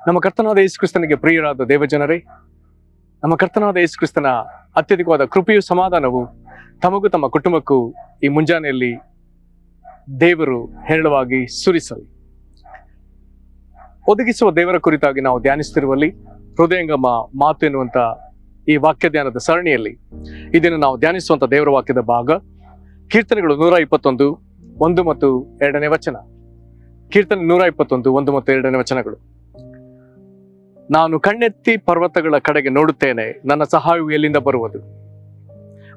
ನಮ್ಮ ಕರ್ತನಾದ ಯೇಸು ಕ್ರಿಸ್ತನಿಗೆ ಪ್ರಿಯರಾದ ದೇವಜನರೇ, ನಮ್ಮ ಕರ್ತನಾದ ಯೇಸು ಕ್ರಿಸ್ತನ ಅತ್ಯಧಿಕವಾದ ಕೃಪೆಯು ಸಮಾಧಾನವು ತಮಗೂ ತಮ್ಮ ಕುಟುಂಬಕ್ಕೂ ಈ ಮುಂಜಾನೆಯಲ್ಲಿ ದೇವರು ಹೇರಳವಾಗಿ ಸುರಿಸಲಿ. ಒದಗಿಸುವ ದೇವರ ಕುರಿತಾಗಿ ನಾವು ಧ್ಯಾನಿಸುತ್ತಿರುವಲ್ಲಿ ಹೃದಯಂಗಮ ಮಾತು ಎನ್ನುವಂತ ಈ ವಾಕ್ಯ ಧ್ಯಾನದ ಸರಣಿಯಲ್ಲಿ ಇದನ್ನು ನಾವು ಧ್ಯಾನಿಸುವಂತ ದೇವರ ವಾಕ್ಯದ ಭಾಗ ಕೀರ್ತನೆಗಳು 121, 1 ಮತ್ತು 2ನೇ ವಚನ. ಕೀರ್ತನೆ 121, 1 ಮತ್ತು 2ನೇ ವಚನಗಳು. ನಾನು ಕಣ್ಣೆತ್ತಿ ಪರ್ವತಗಳ ಕಡೆಗೆ ನೋಡುತ್ತೇನೆ, ನನ್ನ ಸಹಾಯವು ಎಲ್ಲಿಂದ ಬರುವುದು?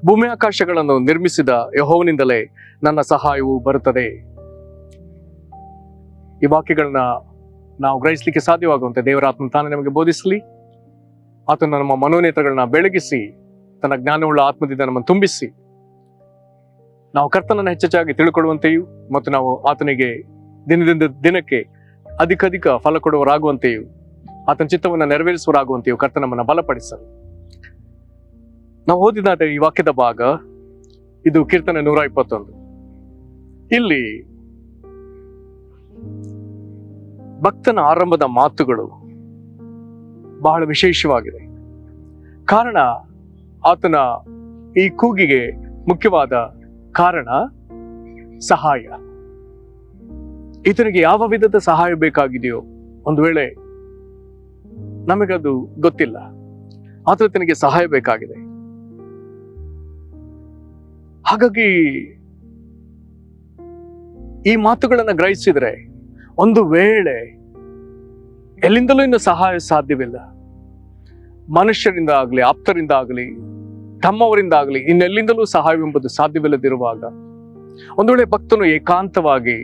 ಭೂಮಿ ಆಕಾಶಗಳನ್ನು ನಿರ್ಮಿಸಿದ ಯೆಹೋವನಿಂದಲೇ ನನ್ನ ಸಹಾಯವು ಬರುತ್ತದೆ. ಈ ವಾಕ್ಯಗಳನ್ನ ನಾವು ಗ್ರಹಿಸಲಿಕ್ಕೆ ಸಾಧ್ಯವಾಗುವಂತೆ ದೇವರ ಆತ್ಮ ತಾನೇ ನಮಗೆ ಬೋಧಿಸಲಿ. ಆತನ ನಮ್ಮ ಮನೋನೇತ್ರಗಳನ್ನ ಬೆಳಗಿಸಿ ತನ್ನ ಜ್ಞಾನವುಳ್ಳ ಆತ್ಮದಿಂದ ನಮ್ಮನ್ನು ತುಂಬಿಸಿ ನಾವು ಕರ್ತನನ್ನು ಹೆಚ್ಚೆಚ್ಚಾಗಿ ತಿಳ್ಕೊಳ್ಳುವಂತೆಯೂ ಮತ್ತು ನಾವು ಆತನಿಗೆ ದಿನದಿಂದ ದಿನಕ್ಕೆ ಅಧಿಕ ಫಲ ಕೊಡುವರಾಗುವಂತೆಯೂ ಆತನ ಚಿತ್ತವನ್ನು ನೆರವೇರಿಸುವರಾಗುವಂತೆಯೂ ಕರ್ತ ನಮ್ಮನ್ನು ಬಲಪಡಿಸಲು. ನಾವು ಓದಿದ ಈ ವಾಕ್ಯದ ಭಾಗ ಇದು ಕೀರ್ತನೆ 121. ಇಲ್ಲಿ ಭಕ್ತನ ಆರಂಭದ ಮಾತುಗಳು ಬಹಳ ವಿಶೇಷವಾಗಿದೆ. ಕಾರಣ, ಆತನ ಈ ಕೂಗಿಗೆ ಮುಖ್ಯವಾದ ಕಾರಣ ಸಹಾಯ. ಈತನಿಗೆ ಯಾವ ವಿಧದ ಸಹಾಯ ಬೇಕಾಗಿದೆಯೋ ಒಂದು ವೇಳೆ ನಮಗದು ಗೊತ್ತಿಲ್ಲ, ಆದ್ರೆ ತನಗೆ ಸಹಾಯ ಬೇಕಾಗಿದೆ. ಹಾಗಾಗಿ ಈ ಮಾತುಗಳನ್ನ ಗ್ರಹಿಸಿದ್ರೆ ಒಂದು ವೇಳೆ ಎಲ್ಲಿಂದಲೂ ಇನ್ನು ಸಹಾಯ ಸಾಧ್ಯವಿಲ್ಲ, ಮನುಷ್ಯರಿಂದ ಆಗಲಿ, ಆಪ್ತರಿಂದ ಆಗಲಿ, ತಮ್ಮವರಿಂದ ಆಗಲಿ, ಇನ್ನೆಲ್ಲಿಂದಲೂ ಸಹಾಯವೆಂಬುದು ಸಾಧ್ಯವಿಲ್ಲದಿರುವಾಗ ಒಂದು ವೇಳೆ ಭಕ್ತನು ಏಕಾಂತವಾಗಿ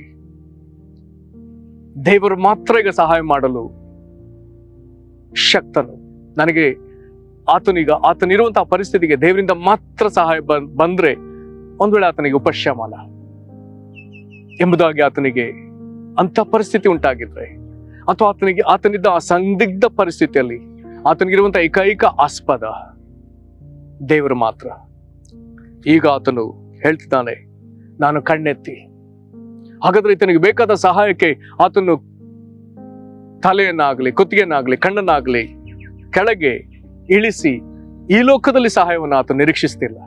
ದೇವರು ಮಾತ್ರ ಈಗ ಸಹಾಯ ಮಾಡಲು ಶಕ್ತನು, ನನಗೆ ಆತನಿರುವಂತಹ ಪರಿಸ್ಥಿತಿಗೆ ದೇವರಿಂದ ಮಾತ್ರ ಸಹಾಯ ಬಂದ್ರೆ ಒಂದು ವೇಳೆ ಆತನಿಗೆ ಉಪಶಮನ ಎಂಬುದಾಗಿ ಆತನಿಗೆ ಅಂತ ಪರಿಸ್ಥಿತಿ ಉಂಟಾಗಿದ್ರೆ, ಅಥವಾ ಆತನಿದ್ದ ಆ ಸಂದಿಗ್ಧ ಪರಿಸ್ಥಿತಿಯಲ್ಲಿ ಆತನಿಗಿರುವಂತಹ ಏಕೈಕ ಆಸ್ಪದ ದೇವರು ಮಾತ್ರ. ಈಗ ಆತನು ಹೇಳ್ತಿದ್ದಾನೆ, ನಾನು ಕಣ್ಣೆತ್ತಿ. ಹಾಗಾದ್ರೆ ಈತನಿಗೆ ಬೇಕಾದ ಸಹಾಯಕ್ಕೆ ಆತನು ತಲೆಯನ್ನಾಗ್ಲಿ, ಕುತ್ತಿಗೆಯನ್ನಾಗ್ಲಿ, ಕಣ್ಣನ್ನಾಗ್ಲಿ ಕೆಳಗೆ ಇಳಿಸಿ ಈ ಲೋಕದಲ್ಲಿ ಸಹಾಯವನ್ನು ಆತ ನಿರೀಕ್ಷಿಸ್ತಿಲ್ಲ.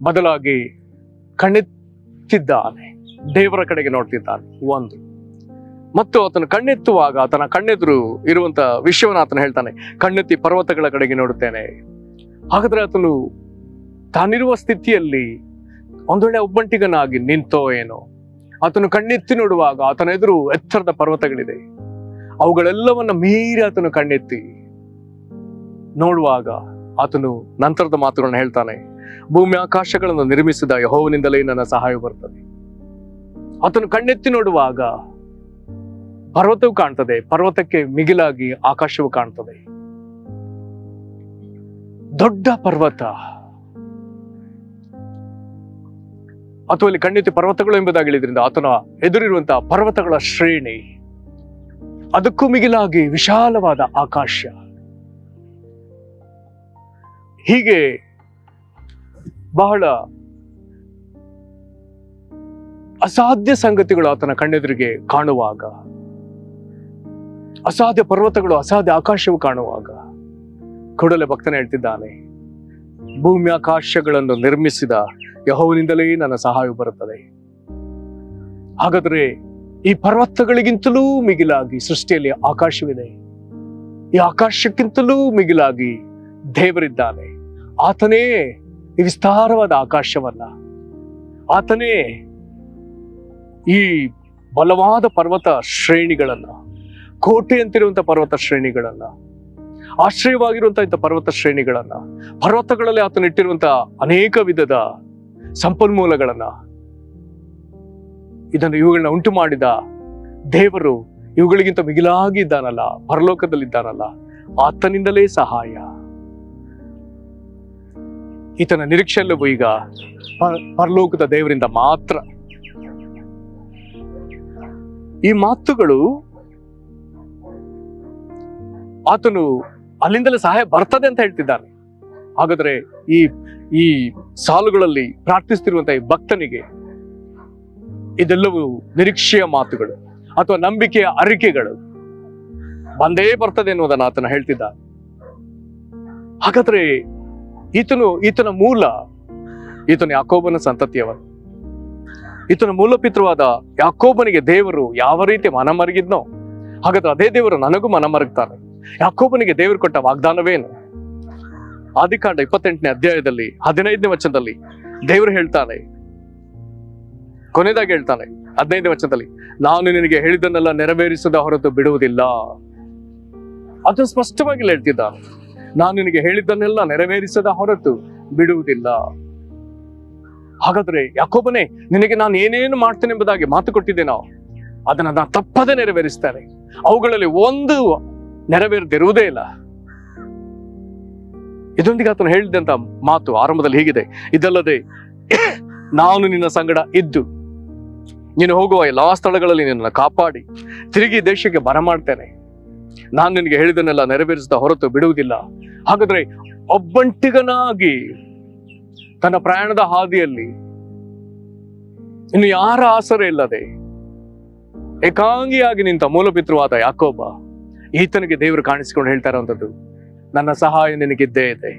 ಬದಲಾಗಿ ಕಣ್ಣೆತ್ತಿದ್ದಾನೆ, ದೇವರ ಕಡೆಗೆ ನೋಡ್ತಿದ್ದಾನೆ. ಒಂದು ಮತ್ತು ಆತನು ಕಣ್ಣೆತ್ತುವಾಗ ಆತನ ಕಣ್ಣೆದುರು ಇರುವಂತ ವಿಷಯವನ್ನು ಆತನು ಹೇಳ್ತಾನೆ, ಕಣ್ಣೆತ್ತಿ ಪರ್ವತಗಳ ಕಡೆಗೆ ನೋಡುತ್ತೇನೆ. ಹಾಗಾದ್ರೆ ಆತನು ತಾನಿರುವ ಸ್ಥಿತಿಯಲ್ಲಿ ಒಂದು ವೇಳೆ ಒಬ್ಬಂಟಿಗನಾಗಿ ನಿಂತೋ ಏನೋ, ಆತನು ಕಣ್ಣೆತ್ತಿ ನೋಡುವಾಗ ಆತನ ಎದುರು ಎತ್ತರದ ಪರ್ವತಗಳಿದೆ. ಅವುಗಳೆಲ್ಲವನ್ನ ಮೀರಿ ಆತನು ಕಣ್ಣೆತ್ತಿ ನೋಡುವಾಗ ಆತನು ನಂತರದ ಮಾತುಗಳನ್ನ ಹೇಳ್ತಾನೆ, ಭೂಮಿ ಆಕಾಶಗಳನ್ನು ನಿರ್ಮಿಸಿದ ಯೆಹೋವನಿಂದಲೇ ನನ್ನ ಸಹಾಯ ಬರ್ತದೆ. ಆತನು ಕಣ್ಣೆತ್ತಿ ನೋಡುವಾಗ ಪರ್ವತವು ಕಾಣ್ತದೆ, ಪರ್ವತಕ್ಕೆ ಮಿಗಿಲಾಗಿ ಆಕಾಶವು ಕಾಣ್ತದೆ. ದೊಡ್ಡ ಪರ್ವತ ಅಥವಾ ಇಲ್ಲಿ ಕಣ್ಣೆತ್ತಿ ಪರ್ವತಗಳು ಎಂಬುದಾಗಿ ಹೇಳಿದ್ರಿಂದ ಆತನ ಎದುರಿರುವಂತಹ ಪರ್ವತಗಳ ಶ್ರೇಣಿ, ಅದಕ್ಕೂ ಮಿಗಿಲಾಗಿ ವಿಶಾಲವಾದ ಆಕಾಶ. ಹೀಗೆ ಬಹಳ ಅಸಾಧ್ಯ ಸಂಗತಿಗಳು ಆತನ ಕಣ್ಣೆದುರಿಗೆ ಕಾಣುವಾಗ, ಅಸಾಧ್ಯ ಪರ್ವತಗಳು, ಅಸಾಧ್ಯ ಆಕಾಶವು ಕಾಣುವಾಗ ಕೂಡಲೇ ಭಕ್ತನ ಹೇಳ್ತಿದ್ದಾನೆ, ಭೂಮಿ ಆಕಾಶಗಳನ್ನು ನಿರ್ಮಿಸಿದ ಯೆಹೋವನಿಂದಲೇ ನನ್ನ ಸಹಾಯ ಬರುತ್ತದೆ. ಹಾಗಾದ್ರೆ ಈ ಪರ್ವತಗಳಿಗಿಂತಲೂ ಮಿಗಿಲಾಗಿ ಸೃಷ್ಟಿಯಲ್ಲಿ ಆಕಾಶವಿದೆ. ಈ ಆಕಾಶಕ್ಕಿಂತಲೂ ಮಿಗಿಲಾಗಿ ದೇವರಿದ್ದಾನೆ. ಆತನೇ ಈ ವಿಸ್ತಾರವಾದ ಆಕಾಶವನ್ನ, ಆತನೇ ಈ ಬಲವಾದ ಪರ್ವತ ಶ್ರೇಣಿಗಳನ್ನ, ಕೋಟೆ ಅಂತಿರುವಂತ ಪರ್ವತ ಶ್ರೇಣಿಗಳನ್ನ, ಆಶ್ರಯವಾಗಿರುವಂತಹ ಇಂಥ ಪರ್ವತ ಶ್ರೇಣಿಗಳನ್ನ, ಪರ್ವತಗಳಲ್ಲಿ ಆತನ ಇಟ್ಟಿರುವಂತಹ ಅನೇಕ ವಿಧದ ಸಂಪನ್ಮೂಲಗಳನ್ನ, ಇವುಗಳನ್ನ ಉಂಟು ಮಾಡಿದ ದೇವರು ಇವುಗಳಿಗಿಂತ ಮಿಗಿಲಾಗಿ ಇದ್ದಾನಲ್ಲ, ಪರಲೋಕದಲ್ಲಿದ್ದಾನಲ್ಲ, ಆತನಿಂದಲೇ ಸಹಾಯ. ಈತನ ನಿರೀಕ್ಷೆಯಲ್ಲವೂ ಈಗ ಪರಲೋಕದ ದೇವರಿಂದ ಮಾತ್ರ. ಈ ಮಾತುಗಳು ಆತನು ಅಲ್ಲಿಂದಲೇ ಸಹಾಯ ಬರ್ತದೆ ಅಂತ ಹೇಳ್ತಿದ್ದಾನೆ. ಹಾಗಾದ್ರೆ ಈ ಸಾಲುಗಳಲ್ಲಿ ಪ್ರಾರ್ಥಿಸ್ತಿರುವಂತಹ ಈ ಭಕ್ತನಿಗೆ ಇದೆಲ್ಲವೂ ನಿರೀಕ್ಷೆಯ ಮಾತುಗಳು ಅಥವಾ ನಂಬಿಕೆಯ ಅರಿಕೆಗಳು. ಬಂದೇ ಬರ್ತದೆ ಎನ್ನುವುದನ್ನು ಆತನ ಹೇಳ್ತಿದ್ದ. ಹಾಗಾದ್ರೆ ಈತನ ಮೂಲ, ಈತನ ಯಾಕೋಬನ ಸಂತತಿಯವನು. ಈತನ ಮೂಲಪಿತೃವಾದ ಯಾಕೋಬನಿಗೆ ದೇವರು ಯಾವ ರೀತಿ ಮನ ಮರಗಿದ್ನೋ, ಹಾಗಾದ್ರೆ ಅದೇ ದೇವರು ನನಗೂ ಮನ ಮರಗ್ತಾನೆ. ಯಾಕೋಬನಿಗೆ ದೇವರು ಕೊಟ್ಟ ವಾಗ್ದಾನವೇನು? ಆದಿಕಾಂಡ 28ನೇ ಅಧ್ಯಾಯದಲ್ಲಿ 15ನೇ ವಚನದಲ್ಲಿ ದೇವರು ಹೇಳ್ತಾನೆ, ಕೊನೆದಾಗಿ ಹೇಳ್ತಾನೆ 15ನೇ ವಚನದಲ್ಲಿ, ನಾನು ನಿನಗೆ ಹೇಳಿದ್ದನ್ನೆಲ್ಲ ನೆರವೇರಿಸದ ಹೊರತು ಬಿಡುವುದಿಲ್ಲ. ಅದು ಸ್ಪಷ್ಟವಾಗಿ ಹೇಳ್ತಿದ್ದಾನೆ, ನಾನು ನಿನಗೆ ಹೇಳಿದ್ದನ್ನೆಲ್ಲ ನೆರವೇರಿಸದ ಹೊರತು ಬಿಡುವುದಿಲ್ಲ. ಹಾಗಾದ್ರೆ ಯಾಕೋಬನೇ, ನಿನಗೆ ನಾನು ಏನೇನು ಮಾಡ್ತೇನೆ ಎಂಬುದಾಗಿ ಮಾತು ಕೊಟ್ಟಿದ್ದೇನೋ ಅದನ್ನ ನಾನು ತಪ್ಪದೆ ನೆರವೇರಿಸ್ತೇನೆ. ಅವುಗಳಲ್ಲಿ ಒಂದು ನೆರವೇರದಿರುವುದೇ ಇಲ್ಲ. ಇದೊಂದಿಗೆ ಆತನು ಹೇಳಿದಂತ ಮಾತು ಆರಂಭದಲ್ಲಿ ಹೀಗಿದೆ, ಇದಲ್ಲದೆ ನಾನು ನಿನ್ನ ಸಂಗಡ ಇದ್ದು ನೀನು ಹೋಗುವ ಎಲ್ಲಾ ಸ್ಥಳಗಳಲ್ಲಿ ನಿನ್ನನ್ನು ಕಾಪಾಡಿ ತಿರುಗಿ ದೇಶಕ್ಕೆ ಬರಮಾಡ್ತೇನೆ. ನಾನು ನಿನಗೆ ಹೇಳಿದನ್ನೆಲ್ಲ ನೆರವೇರಿಸಿದ ಹೊರತು ಬಿಡುವುದಿಲ್ಲ. ಹಾಗಾದ್ರೆ ಒಬ್ಬಂಟಿಗನಾಗಿ ತನ್ನ ಪ್ರಯಾಣದ ಹಾದಿಯಲ್ಲಿ ಇನ್ನು ಯಾರ ಆಸರೆ ಇಲ್ಲದೆ ಏಕಾಂಗಿಯಾಗಿ ನಿಂತ ಮೂಲಪಿತೃವಾದ ಯಾಕೋಬ, ಈತನಿಗೆ ದೇವರು ಕಾಣಿಸಿಕೊಂಡು ಹೇಳ್ತಾ ಇರುವಂಥದ್ದು, ನನ್ನ ಸಹಾಯ ನಿನಗಿದ್ದೇ ಇದೆ.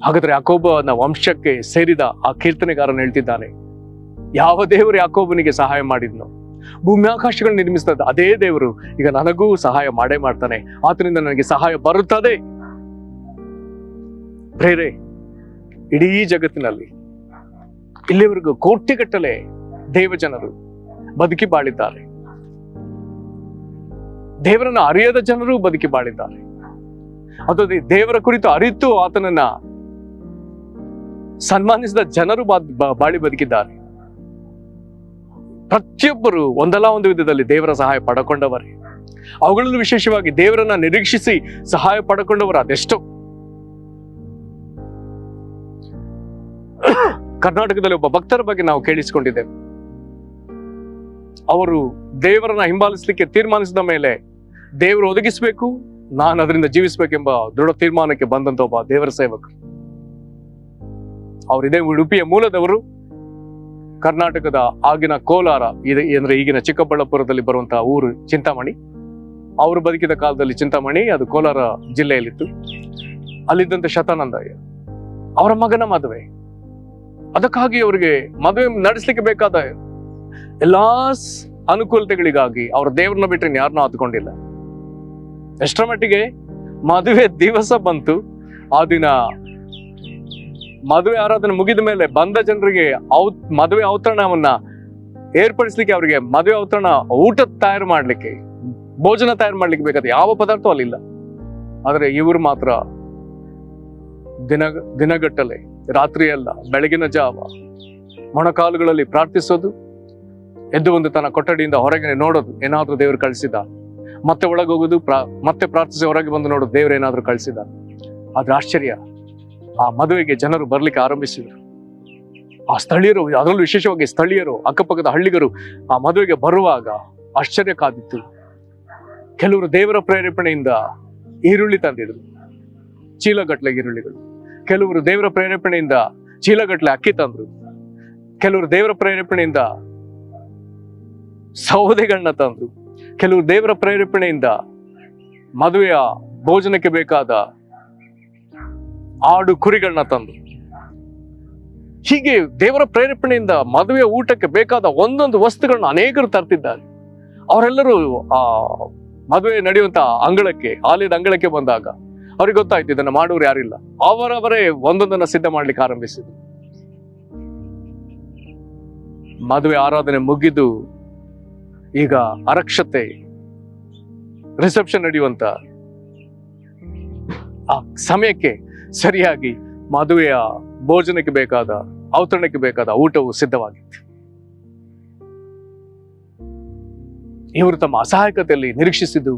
ಹಾಗಾದ್ರೆ ಯಾಕೋಬನ ವಂಶಕ್ಕೆ ಸೇರಿದ ಆ ಕೀರ್ತನೆಗಾರನು ಹೇಳ್ತಿದ್ದಾನೆ, ಯಾವ ದೇವರು ಯಾಕೋಬನಿಗೆ ಸಹಾಯ ಮಾಡಿದ್ನೋ, ಭೂಮಿ ಆಕಾಶಗಳನ್ನು ನಿರ್ಮಿಸಿದ ಅದೇ ದೇವರು ಈಗ ನನಗೂ ಸಹಾಯ ಮಾಡೇ ಮಾಡ್ತಾನೆ. ಆತನಿಂದ ನನಗೆ ಸಹಾಯ ಬರುತ್ತದೆ. ಪ್ರೇರೆ, ಇಡೀ ಜಗತ್ತಿನಲ್ಲಿ ಇಲ್ಲಿವರೆಗೂ ಕೋಟಿಗಟ್ಟಲೆ ದೇವಜನರು ಬದುಕಿ ಬಾಳಿದ್ದಾರೆ. ದೇವರನ್ನ ಅರಿಯದ ಜನರು ಬದುಕಿ ಬಾಳಿದ್ದಾರೆ. ಅದು ದೇವರ ಕುರಿತು ಅರಿತು ಆತನನ್ನ ಸನ್ಮಾನಿಸಿದ ಜನರು ಬಾಳಿ ಬದುಕಿದ್ದಾರೆ. ಪ್ರತಿಯೊಬ್ಬರು ಒಂದಲ್ಲ ಒಂದು ವಿಧದಲ್ಲಿ ದೇವರ ಸಹಾಯ ಪಡ್ಕೊಂಡವರೇ. ಅವುಗಳಲ್ಲೂ ವಿಶೇಷವಾಗಿ ದೇವರನ್ನ ನಿರೀಕ್ಷಿಸಿ ಸಹಾಯ ಪಡ್ಕೊಂಡವರು ಅದೆಷ್ಟೋ. ಕರ್ನಾಟಕದಲ್ಲಿ ಒಬ್ಬ ಭಕ್ತರ ಬಗ್ಗೆ ನಾವು ಕೇಳಿಸಿಕೊಂಡಿದ್ದೇವೆ. ಅವರು ದೇವರನ್ನ ಹಿಂಬಾಲಿಸಲಿಕ್ಕೆ ತೀರ್ಮಾನಿಸಿದ ಮೇಲೆ ದೇವರು ಒದಗಿಸಬೇಕು, ನಾನು ಅದರಿಂದ ಜೀವಿಸಬೇಕೆಂಬ ದೃಢ ತೀರ್ಮಾನಕ್ಕೆ ಬಂದಂತ ಒಬ್ಬ ದೇವರ ಸೇವಕರು. ಅವರಿದೇ ಉಡುಪಿಯ ಮೂಲದವರು. ಕರ್ನಾಟಕದ ಆಗಿನ ಕೋಲಾರ ಅಂದ್ರೆ ಈಗಿನ ಚಿಕ್ಕಬಳ್ಳಾಪುರದಲ್ಲಿ ಬರುವಂತಹ ಊರು ಚಿಂತಾಮಣಿ. ಅವರು ಬದುಕಿದ ಕಾಲದಲ್ಲಿ ಚಿಂತಾಮಣಿ ಅದು ಕೋಲಾರ ಜಿಲ್ಲೆಯಲ್ಲಿತ್ತು. ಅಲ್ಲಿದ್ದಂತೆ ಶತಾನಂದಯ್ಯ ಅವರ ಮಗನ ಮದುವೆ. ಅದಕ್ಕಾಗಿ ಅವರಿಗೆ ಮದುವೆ ನಡೆಸಲಿಕ್ಕೆ ಬೇಕಾದ ಎಲ್ಲಾ ಅನುಕೂಲತೆಗಳಿಗಾಗಿ ಅವರು ದೇವ್ರನ್ನ ಬಿಟ್ಟರೆ ಯಾರನ್ನೂ ಹತ್ಕೊಂಡಿಲ್ಲ. ಎಷ್ಟರ ಮಟ್ಟಿಗೆ ಮದುವೆ ದಿವಸ ಬಂತು, ಆ ದಿನ ಮದುವೆ ಆರಾಧನೆ ಮುಗಿದ ಮೇಲೆ ಬಂದ ಜನರಿಗೆ ಮದುವೆ ಔತಣವನ್ನ ಏರ್ಪಡಿಸ್ಲಿಕ್ಕೆ, ಅವರಿಗೆ ಮದುವೆ ಔತಣ ಊಟ ತಯಾರು ಮಾಡ್ಲಿಕ್ಕೆ, ಭೋಜನ ತಯಾರು ಮಾಡ್ಲಿಕ್ಕೆ ಬೇಕಾದ ಯಾವ ಪದಾರ್ಥ ಅಲ್ಲಿಲ್ಲ. ಆದ್ರೆ ಇವರು ಮಾತ್ರ ದಿನಗಟ್ಟಲೆ, ರಾತ್ರಿಯೆಲ್ಲ, ಬೆಳಗಿನ ಜಾವ ಮೊಣಕಾಲುಗಳಲ್ಲಿ ಪ್ರಾರ್ಥಿಸೋದು, ಎದ್ದು ಒಂದು ತನ್ನ ಕೊಠಡಿಯಿಂದ ಹೊರಗೆ ನೋಡೋದು, ಏನಾದ್ರೂ ದೇವರು ಕಳಿಸಿದ, ಮತ್ತೆ ಒಳಗೋಗೋದು, ಮತ್ತೆ ಪ್ರಾರ್ಥಿಸಿ ಹೊರಗೆ ಬಂದು ನೋಡೋದು ದೇವರು ಏನಾದ್ರೂ ಕಳಿಸಿದ. ಆದ್ರೆ ಆಶ್ಚರ್ಯ, ಆ ಮದುವೆಗೆ ಜನರು ಬರ್ಲಿಕ್ಕೆ ಆರಂಭಿಸಿದ್ರು. ಆ ಸ್ಥಳೀಯರು, ಅದರಲ್ಲೂ ವಿಶೇಷವಾಗಿ ಸ್ಥಳೀಯರು, ಅಕ್ಕಪಕ್ಕದ ಹಳ್ಳಿಗರು ಆ ಮದುವೆಗೆ ಬರುವಾಗ ಆಶ್ಚರ್ಯ ಕಾದಿತ್ತು. ಕೆಲವರು ದೇವರ ಪ್ರೇರೇಪಣೆಯಿಂದ ಈರುಳ್ಳಿ ತಂದಿದ್ರು, ಚೀಲಗಟ್ಲೆ ಈರುಳ್ಳಿಗಳು. ಕೆಲವರು ದೇವರ ಪ್ರೇರೇಪಣೆಯಿಂದ ಚೀಲಗಟ್ಲೆ ಅಕ್ಕಿ ತಂದ್ರು. ಕೆಲವರು ದೇವರ ಪ್ರೇರೇಪಣೆಯಿಂದ ಸೌದೆಗಳನ್ನ ತಂದ್ರು. ಕೆಲವರು ದೇವರ ಪ್ರೇರೇಪಣೆಯಿಂದ ಮದುವೆಯ ಭೋಜನಕ್ಕೆ ಬೇಕಾದ ಆಡು ಕುರಿಗಳನ್ನ ತಂದು, ಹೀಗೆ ದೇವರ ಪ್ರೇರೇಪಣೆಯಿಂದ ಮದುವೆಯ ಊಟಕ್ಕೆ ಬೇಕಾದ ಒಂದೊಂದು ವಸ್ತುಗಳನ್ನ ಅನೇಕರು ತರ್ತಿದ್ದಾರೆ. ಅವರೆಲ್ಲರೂ ಆ ಮದುವೆ ನಡೆಯುವಂತ ಅಂಗಳಕ್ಕೆ, ಆಲಯದ ಅಂಗಳಕ್ಕೆ ಬಂದಾಗ ಅವ್ರಿಗೆ ಗೊತ್ತಾಯ್ತು ಇದನ್ನ ಮಾಡುವರು ಯಾರಿಲ್ಲ. ಅವರವರೇ ಒಂದೊಂದನ್ನ ಸಿದ್ಧ ಮಾಡ್ಲಿಕ್ಕೆ ಆರಂಭಿಸಿದ್ರು. ಮದುವೆ ಆರಾಧನೆ ಮುಗಿದು ಈಗ ಅರಕ್ಷತೆ, ರಿಸೆಪ್ಷನ್ ನಡೆಯುವಂತ ಆ ಸಮಯಕ್ಕೆ ಸರಿಯಾಗಿ ಮದುವೆಯ ಭೋಜನಕ್ಕೆ ಬೇಕಾದ, ಔತಣಕ್ಕೆ ಬೇಕಾದ ಊಟವು ಸಿದ್ಧವಾಗಿತ್ತು. ಇವರು ತಮ್ಮ ಅಸಹಾಯಕತೆಯಲ್ಲಿ ನಿರೀಕ್ಷಿಸಿದ್ದು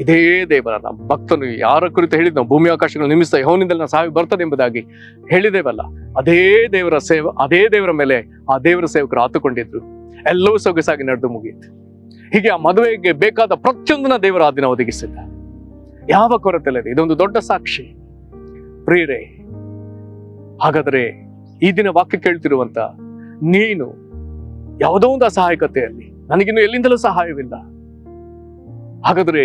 ಇದೇ ದೇವರನ್ನ. ಭಕ್ತನು ಯಾರ ಕುರಿತು ಹೇಳಿದ್ನೋ, ಭೂಮಿ ಆಕಾಶಗಳು ನಿಮಿತ್ತ ಯೆಹೋವನಿಂದಲೇ ಸಹಾಯ ಬರ್ತದೆ ಎಂಬುದಾಗಿ ಹೇಳಿದೇವಲ್ಲ, ಅದೇ ದೇವರ ಮೇಲೆ ಆ ದೇವರ ಸೇವಕರು ಆತುಕೊಂಡಿದ್ರು. ಎಲ್ಲವೂ ಸೊಗಸಾಗಿ ನಡೆದು ಮುಗಿಯಿತು. ಹೀಗೆ ಆ ಮದುವೆಗೆ ಬೇಕಾದ ಪ್ರತಿಯೊಂದನ್ನ ದೇವರು ಆ ದಿನ ಒದಗಿಸಿದ್ದ, ಯಾವ ಕೊರತೆ ಇಲ್ಲದೆ. ಇದೊಂದು ದೊಡ್ಡ ಸಾಕ್ಷಿ ಪ್ರಿಯರೇ. ಹಾಗಾದ್ರೆ ಈ ದಿನ ವಾಕ್ಯ ಕೇಳ್ತಿರುವಂತ ನೀನು ಯಾವುದೋ ಒಂದು ಅಸಹಾಯಕತೆಯಲ್ಲಿ, ನನಗಿನ್ನು ಎಲ್ಲಿಂದಲೂ ಸಹಾಯವಿಲ್ಲ, ಹಾಗಾದ್ರೆ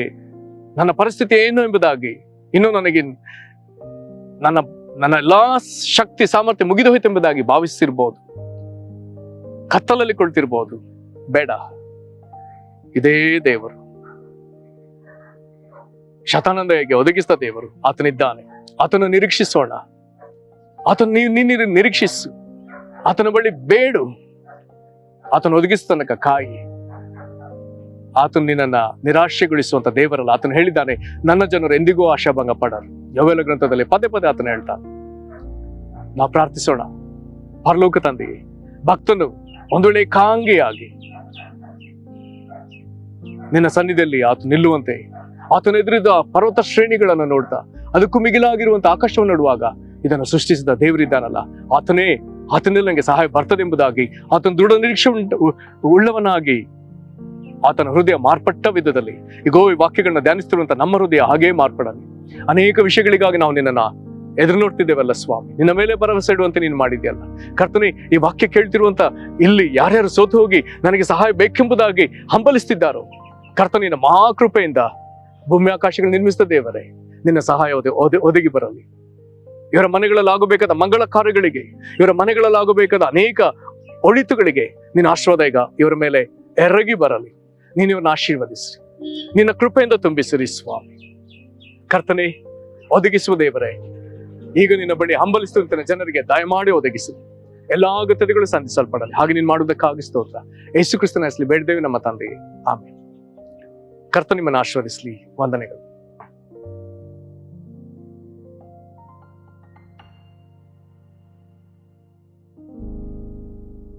ನನ್ನ ಪರಿಸ್ಥಿತಿ ಏನು ಎಂಬುದಾಗಿ, ಇನ್ನು ನನಗೆ ನನ್ನ ಎಲ್ಲಾ ಶಕ್ತಿ ಸಾಮರ್ಥ್ಯ ಮುಗಿದು ಹೋಯ್ತೆಂಬುದಾಗಿ ಭಾವಿಸ್ತಿರ್ಬೋದು, ಕತ್ತಲಲ್ಲಿ ಕೊಳ್ತಿರ್ಬೋದು. ಬೇಡ, ಇದೇ ದೇವರು, ಶತಾನಂದಗೆ ಒದಗಿಸಿದ ದೇವರು ಆತನಿದ್ದಾನೆ. ಆತನ ನಿರೀಕ್ಷಿಸೋಣ. ನೀನು ನಿರೀಕ್ಷಿಸು, ಆತನ ಬಳಿ ಬೇಡು, ಆತನ ಒದಗಿಸಿದ ತನಕ ಕಾಯಿ. ಆತನು ನಿನ್ನನ್ನ ನಿರಾಶೆಗೊಳಿಸುವಂತ ದೇವರಲ್ಲ. ಆತನು ಹೇಳಿದ್ದಾನೆ, ನನ್ನ ಜನರು ಎಂದಿಗೂ ಆಶಾಭಂಗ ಪಡರು. ಯೋವೇಲ ಗ್ರಂಥದಲ್ಲಿ ಪದೇ ಪದೇ ಆತನು ಹೇಳ್ತಾನೆ. ನಾವು ಪ್ರಾರ್ಥಿಸೋಣ. ಪರಲೋಕ ತಂದೆಯೇ, ಭಕ್ತನು ಒಂದು ವೇಳೆ ಏಕಾಂಗಿಯಾಗಿ ನಿನ್ನ ಸನ್ನಿಧಿಯಲ್ಲಿ ಆತ ನಿಲ್ಲುವಂತೆ, ಆತನ ಎದುರಿದ ಪರ್ವತ ಶ್ರೇಣಿಗಳನ್ನು ನೋಡ್ತಾ ಅದಕ್ಕೂ ಮಿಗಿಲಾಗಿರುವಂತ ಆಕಾಶವನ್ನು ನೋಡುವಾಗ, ಇದನ್ನು ಸೃಷ್ಟಿಸಿದ ದೇವರಿದ್ದಾನಲ್ಲ, ಆತನಲ್ಲಿ ನನಗೆ ಸಹಾಯ ಬರ್ತದೆಂಬುದಾಗಿ ಆತನ ದೃಢ ನಿರೀಕ್ಷೆ ಉಳ್ಳವನಾಗಿ ಆತನ ಹೃದಯ ಮಾರ್ಪಟ್ಟ ವಿಧದಲ್ಲಿ ಈಗೋ ಈ ವಾಕ್ಯಗಳನ್ನ ಧ್ಯಾನಿಸ್ತಿರುವಂತ ನಮ್ಮ ಹೃದಯ ಹಾಗೇ ಮಾರ್ಪಡಲಿ. ಅನೇಕ ವಿಷಯಗಳಿಗಾಗಿ ನಾವು ನಿನ್ನನ್ನ ಎದುರು ನೋಡ್ತಿದ್ದೇವಲ್ಲ ಸ್ವಾಮಿ, ನಿನ್ನ ಮೇಲೆ ಭರವಸೆ ಇಡುವಂತೆ ನೀನು ಮಾಡಿದ್ಯಲ್ಲ ಕರ್ತನೇ. ಈ ವಾಕ್ಯ ಕೇಳ್ತಿರುವಂತ ಇಲ್ಲಿ ಯಾರ್ಯಾರು ಸೋತು ಹೋಗಿ ನನಗೆ ಸಹಾಯ ಬೇಕೆಂಬುದಾಗಿ ಹಂಬಲಿಸ್ತಿದ್ದಾರೋ, ಕರ್ತನಿನ ಮಹಾಕೃಪೆಯಿಂದ ಭೂಮಿ ಆಕಾಶಗಳು ನಿರ್ಮಿಸಿದ ದೇವರೇ, ನಿನ್ನ ಸಹಾಯ ಒದಗಿ ಬರಲಿ. ಇವರ ಮನೆಗಳಲ್ಲಾಗಬೇಕಾದ ಮಂಗಳ ಕಾರ್ಯಗಳಿಗೆ, ಇವರ ಮನೆಗಳಲ್ಲಾಗಬೇಕಾದ ಅನೇಕ ಒಳಿತುಗಳಿಗೆ ನಿನ್ನ ಆಶೀರ್ವಾದ ಈಗ ಇವರ ಮೇಲೆ ಎರಗಿ ಬರಲಿ. ನೀನು ಇವರನ್ನು ಆಶೀರ್ವದಿಸಿ, ನಿನ್ನ ಕೃಪೆಯಿಂದ ತುಂಬಿಸಿರಿ ಸ್ವಾಮಿ. ಕರ್ತನೆ, ಒದಗಿಸುವ ದೇವರೇ, ಈಗ ನಿನ್ನ ಬಳಿ ಹಂಬಲಿಸುವಂತ ಜನರಿಗೆ ದಯಮಾಡಿ ಒದಗಿಸು. ಎಲ್ಲಾ ಅಗತ್ಯತೆಗಳು ಸಂಧಿಸಲ್ಪಡಲಿ. ಹಾಗೆ ನೀನು ಮಾಡುವುದಕ್ಕಾಗಿ ಸ್ತೋತ್ರ. ಯೇಸು ಕ್ರಿಸ್ತನ ಹೆಸರಲ್ಲಿ ಬೇಡಿದ್ದೇವೆ ನಮ್ಮ ತಂದೆಯೇ, ಆಮೆನ್. ಕರ್ತ ನಿಮ್ಮನ್ನು ಆಶೀರ್ವದಿಸಲಿ. ವಂದನೆಗಳು.